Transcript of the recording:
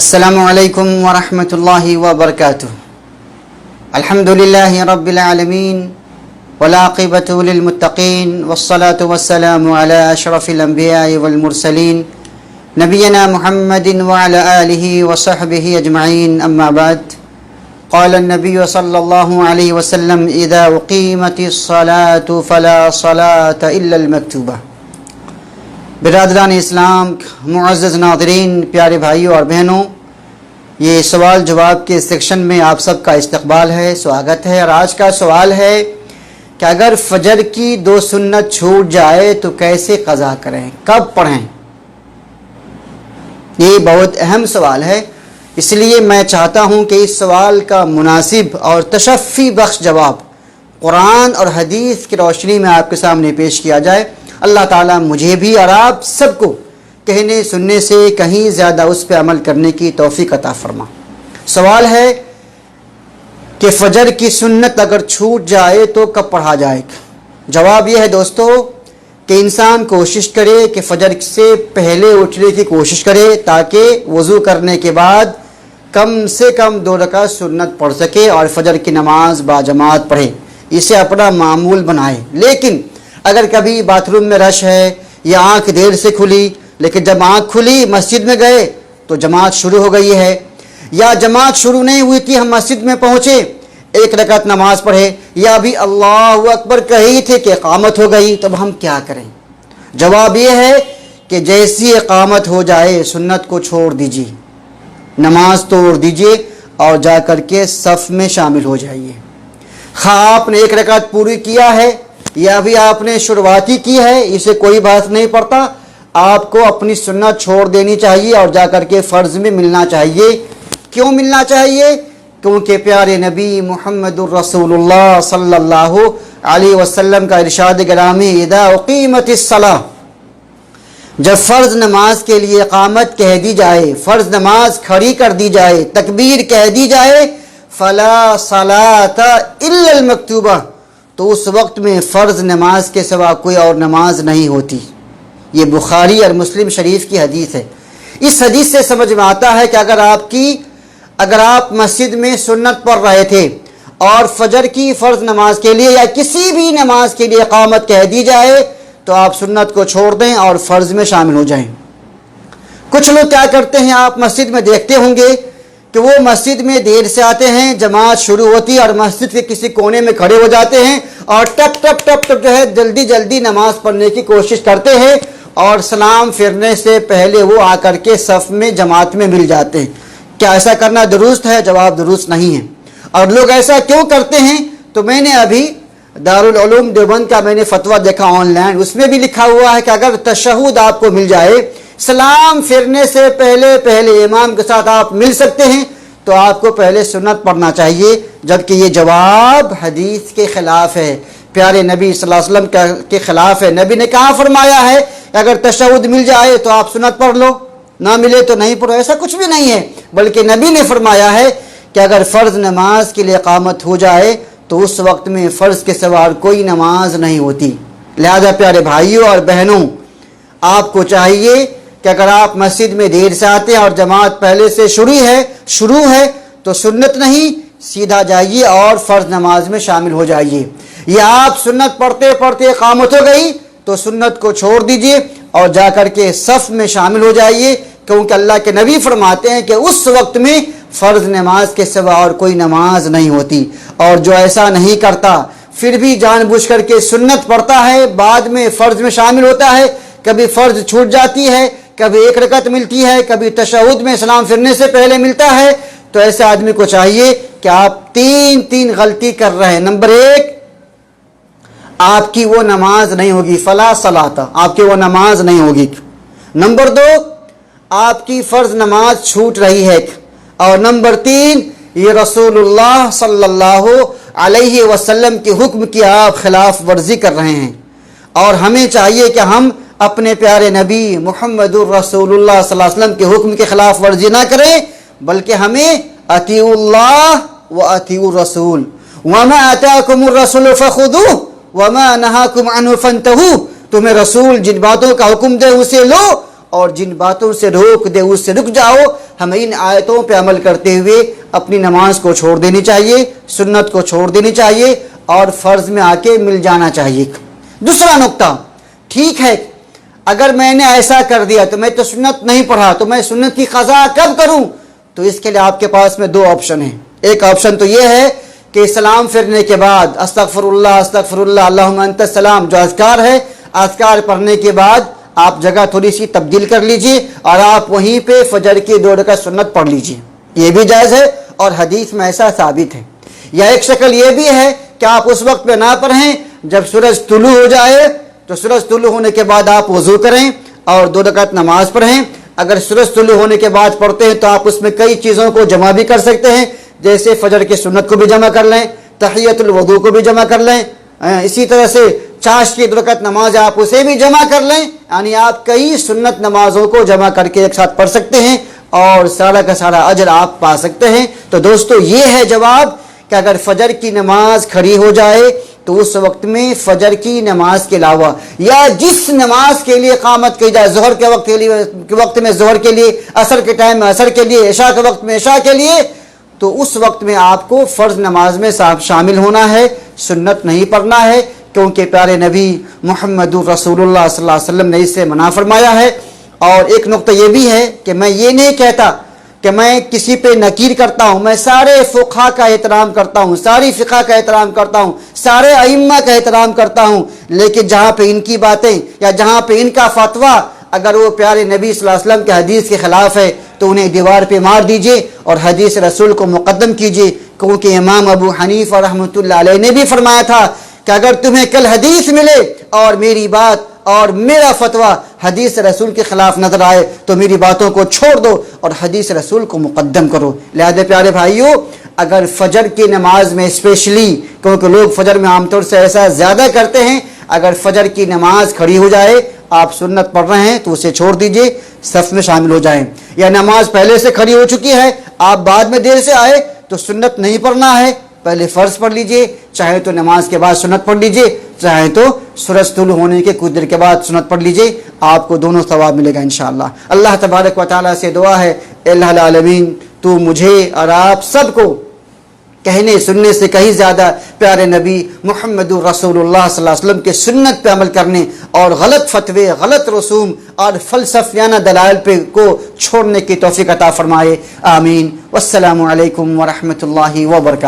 السلام علیکم ورحمۃ اللہ وبرکاتہ۔ الحمد للہ رب العالمین والعاقبۃ للمتقین والصلاة والسلام علی اشرف الانبیاء والمرسلین نبینا محمد وعلی آلہ وصحبہ اجمعین، اما بعد۔ قال النبی صلی اللہ علیہ وسلم اذا اقیمت الصلاة فلا صلاة الا المکتوبہ۔ برادران اسلام، معزز ناظرین، پیارے بھائیوں اور بہنوں، یہ سوال جواب کے سیکشن میں آپ سب کا استقبال ہے، سواگت ہے۔ اور آج کا سوال ہے کہ اگر فجر کی 2 سنت چھوٹ جائے تو کیسے قضا کریں، کب پڑھیں؟ یہ بہت اہم سوال ہے، اس لیے میں چاہتا ہوں کہ اس سوال کا مناسب اور تشفی بخش جواب قرآن اور حدیث کی روشنی میں آپ کے سامنے پیش کیا جائے۔ اللہ تعالیٰ مجھے بھی اور آپ سب کو کہنے سننے سے کہیں زیادہ اس پہ عمل کرنے کی توفیق عطا فرما۔ سوال ہے کہ فجر کی سنت اگر چھوٹ جائے تو کب پڑھا جائے؟ جواب یہ ہے دوستو کہ انسان کوشش کرے کہ فجر سے پہلے اٹھنے کی کوشش کرے تاکہ وضو کرنے کے بعد کم سے کم 2 رکعت سنت پڑھ سکے اور فجر کی نماز باجماعت پڑھے، اسے اپنا معمول بنائے۔ لیکن اگر کبھی باتھ روم میں رش ہے یا آنکھ دیر سے کھلی، لیکن جب آنکھ کھلی مسجد میں گئے تو جماعت شروع ہو گئی ہے، یا جماعت شروع نہیں ہوئی تھی، ہم مسجد میں پہنچے 1 رکعت نماز پڑھے، یا ابھی اللہ اکبر کہی تھے کہ اقامت ہو گئی، تب ہم کیا کریں؟ جواب یہ ہے کہ جیسی اقامت ہو جائے سنت کو چھوڑ دیجیے، نماز توڑ دیجیے اور جا کر کے صف میں شامل ہو جائیے۔ خواہ آپ نے 1 رکعت پوری کیا ہے یا ابھی آپ نے شروعاتی کی ہے، اسے کوئی بات نہیں پڑتا، آپ کو اپنی سنت چھوڑ دینی چاہیے اور جا کر کے فرض میں ملنا چاہیے۔ کیوں ملنا چاہیے؟ کیونکہ پیارے نبی محمد الرسول اللہ صلی اللہ علیہ وسلم کا ارشاد گرامی اذا اقیمت الصلاۃ، جب فرض نماز کے لیے اقامت کہہ دی جائے، فرض نماز کھڑی کر دی جائے، تکبیر کہہ دی جائے، فلا صلاۃ الا المکتوبہ، تو اس وقت میں فرض نماز کے سوا کوئی اور نماز نہیں ہوتی۔ یہ بخاری اور مسلم شریف کی حدیث ہے۔ اس حدیث سے سمجھ میں آتا ہے کہ اگر آپ مسجد میں سنت پڑھ رہے تھے اور فجر کی فرض نماز کے لیے یا کسی بھی نماز کے لیے اقامت کہہ دی جائے تو آپ سنت کو چھوڑ دیں اور فرض میں شامل ہو جائیں۔ کچھ لوگ کیا کرتے ہیں، آپ مسجد میں دیکھتے ہوں گے کہ وہ مسجد میں دیر سے آتے ہیں، جماعت شروع ہوتی ہے اور مسجد کے کسی کونے میں کھڑے ہو جاتے ہیں اور ٹپ ٹپ ٹپ ٹپ جو ہے جلدی نماز پڑھنے کی کوشش کرتے ہیں اور سلام پھرنے سے پہلے وہ آ کر کے صف میں جماعت میں مل جاتے ہیں۔ کیا ایسا کرنا درست ہے؟ جواب درست نہیں ہے۔ اور لوگ ایسا کیوں کرتے ہیں؟ تو میں نے ابھی دارالعلوم دیوبند کا میں نے فتویٰ دیکھا آن لائن، اس میں بھی لکھا ہوا ہے کہ اگر تشہد آپ کو مل جائے، سلام پھرنے سے پہلے امام کے ساتھ آپ مل سکتے ہیں تو آپ کو پہلے سنت پڑھنا چاہیے، جبکہ یہ جواب حدیث کے خلاف ہے، پیارے نبی صلی اللہ علیہ وسلم کے خلاف ہے۔ نبی نے کہاں فرمایا ہے کہ اگر تشہد مل جائے تو آپ سنت پڑھ لو، نہ ملے تو نہیں پڑھو، ایسا کچھ بھی نہیں ہے۔ بلکہ نبی نے فرمایا ہے کہ اگر فرض نماز کے لیے اقامت ہو جائے تو اس وقت میں فرض کے سوا کوئی نماز نہیں ہوتی۔ لہذا پیارے بھائیوں اور بہنوں، آپ کو چاہیے کہ اگر آپ مسجد میں دیر سے آتے ہیں اور جماعت پہلے سے شروع ہے تو سنت نہیں، سیدھا جائیے اور فرض نماز میں شامل ہو جائیے۔ یا آپ سنت پڑھتے پڑھتے اقامت ہو گئی تو سنت کو چھوڑ دیجیے اور جا کر کے صف میں شامل ہو جائیے، کیونکہ اللہ کے نبی فرماتے ہیں کہ اس وقت میں فرض نماز کے سوا اور کوئی نماز نہیں ہوتی۔ اور جو ایسا نہیں کرتا پھر بھی جان بوجھ کر کے سنت پڑھتا ہے، بعد میں فرض میں شامل ہوتا ہے، کبھی فرض چھوٹ جاتی ہے، کبھی 1 رکعت ملتی ہے، کبھی تشہد میں سلام پھرنے سے پہلے ملتا ہے، تو ایسے آدمی کو چاہیے کہ آپ تین غلطی کر رہے ہیں۔ نمبر 1، آپ کی وہ نماز نہیں ہوگی، فلا صلاۃ، آپ کی وہ نماز نہیں ہوگی۔ نمبر 2، آپ کی فرض نماز چھوٹ رہی ہے۔ اور نمبر 3، یہ رسول اللہ صلی اللہ علیہ وسلم کے حکم کی آپ خلاف ورزی کر رہے ہیں۔ اور ہمیں چاہیے کہ ہم اپنے پیارے نبی محمد الرسول اللہ صلی اللہ علیہ وسلم کے حکم کے خلاف ورزی نہ کریں، بلکہ ہمیں اطیعوا اللہ و اطیعوا الرسول وما آتاکم الرسول فخذوہ وما نہاکم عنہ فانتہوا، تمہیں رسول جن باتوں کا حکم دے اسے لو اور جن باتوں سے روک دے اس سے رک جاؤ. ہمیں ان آیتوں پہ عمل کرتے ہوئے اپنی نماز کو چھوڑ دینی چاہیے, سنت کو چھوڑ دینی چاہیے اور فرض میں آ کے مل جانا چاہیے. دوسرا نقطہ, ٹھیک ہے اگر میں نے ایسا کر دیا تو میں تو سنت نہیں پڑھا, تو میں سنت کی قضا کب کروں؟ تو اس کے لیے آپ کے پاس میں دو آپشن ہیں. ایک آپشن تو یہ ہے کہ سلام پھرنے کے بعد استغفر اللہ اللہم انت السلام جو اذکار ہے, اذکار پڑھنے کے بعد آپ جگہ تھوڑی سی تبدیل کر لیجئے اور آپ وہیں پہ فجر کی 2 رکعت سنت پڑھ لیجئے. یہ بھی جائز ہے اور حدیث میں ایسا ثابت ہے. یا ایک شکل یہ بھی ہے کہ آپ اس وقت پہ نہ پڑھیں, جب سورج طلوع ہو جائے تو سورج طلوع ہونے کے بعد آپ وضو کریں اور 2 رکعت نماز پڑھیں. اگر سورج طلوع ہونے کے بعد پڑھتے ہیں تو آپ اس میں کئی چیزوں کو جمع بھی کر سکتے ہیں, جیسے فجر کی سنت کو بھی جمع کر لیں, تحیۃ الوضو کو بھی جمع کر لیں, اسی طرح سے چاش کی 2 رکعت نماز آپ اسے بھی جمع کر لیں. یعنی آپ کئی سنت نمازوں کو جمع کر کے ایک ساتھ پڑھ سکتے ہیں اور سارا کا سارا اجر آپ پا سکتے ہیں. تو دوستو یہ ہے جواب کہ اگر فجر کی نماز کھڑی ہو جائے تو اس وقت میں فجر کی نماز کے علاوہ یا جس نماز کے لیے قامت کی جائے, ظہر کے وقت میں ظہر کے لیے, عصر کے ٹائم میں عصر کے لیے, عشاء کے وقت میں عشاء کے لیے, تو اس وقت میں آپ کو فرض نماز میں شامل ہونا ہے, سنت نہیں پڑھنا ہے, کیونکہ پیارے نبی محمد رسول اللہ صلی اللہ علیہ وسلم نے اس سے منع فرمایا ہے. اور ایک نقطہ یہ بھی ہے کہ میں یہ نہیں کہتا کہ میں کسی پہ نکیر کرتا ہوں, میں سارے فقہا کا احترام کرتا ہوں, ساری فقہ کا احترام کرتا ہوں, سارے ائمہ کا احترام کرتا ہوں, لیکن جہاں پہ ان کی باتیں یا جہاں پہ ان کا فتویٰ اگر وہ پیارے نبی صلی اللہ علیہ وسلم کے حدیث کے خلاف ہے تو انہیں دیوار پہ مار دیجئے اور حدیث رسول کو مقدم کیجئے. کیونکہ امام ابو حنیفہ رحمۃ اللہ علیہ نے بھی فرمایا تھا کہ اگر تمہیں کل حدیث ملے اور میری بات اور میرا فتویٰ حدیث رسول کے خلاف نظر آئے تو میری باتوں کو چھوڑ دو اور حدیث رسول کو مقدم کرو. لہذا پیارے بھائیوں, اگر فجر کی نماز میں اسپیشلی, کیونکہ لوگ فجر میں عام طور سے ایسا زیادہ کرتے ہیں, اگر فجر کی نماز کھڑی ہو جائے, آپ سنت پڑھ رہے ہیں تو اسے چھوڑ دیجئے, صف میں شامل ہو جائیں. یا نماز پہلے سے کھڑی ہو چکی ہے, آپ بعد میں دیر سے آئے تو سنت نہیں پڑھنا ہے, پہلے فرض پڑھ لیجئے, چاہے تو نماز کے بعد سنت پڑھ لیجئے, چاہے تو سورج طلوع ہونے کے کچھ دیر کے بعد سنت پڑھ لیجئے, آپ کو دونوں ثواب ملے گا انشاءاللہ. اللہ تبارک و تعالیٰ سے دعا ہے, اے اللہ العالمین تو مجھے اور آپ سب کو کہنے سننے سے کہیں زیادہ پیارے نبی محمد رسول اللہ صلی اللہ علیہ وسلم کے سنت پہ عمل کرنے اور غلط فتوے, غلط رسوم اور فلسفیانہ دلائل پہ کو چھوڑنے کی توفیق عطا فرمائے. آمین. والسلام علیکم ورحمۃ اللہ وبرکاتہ.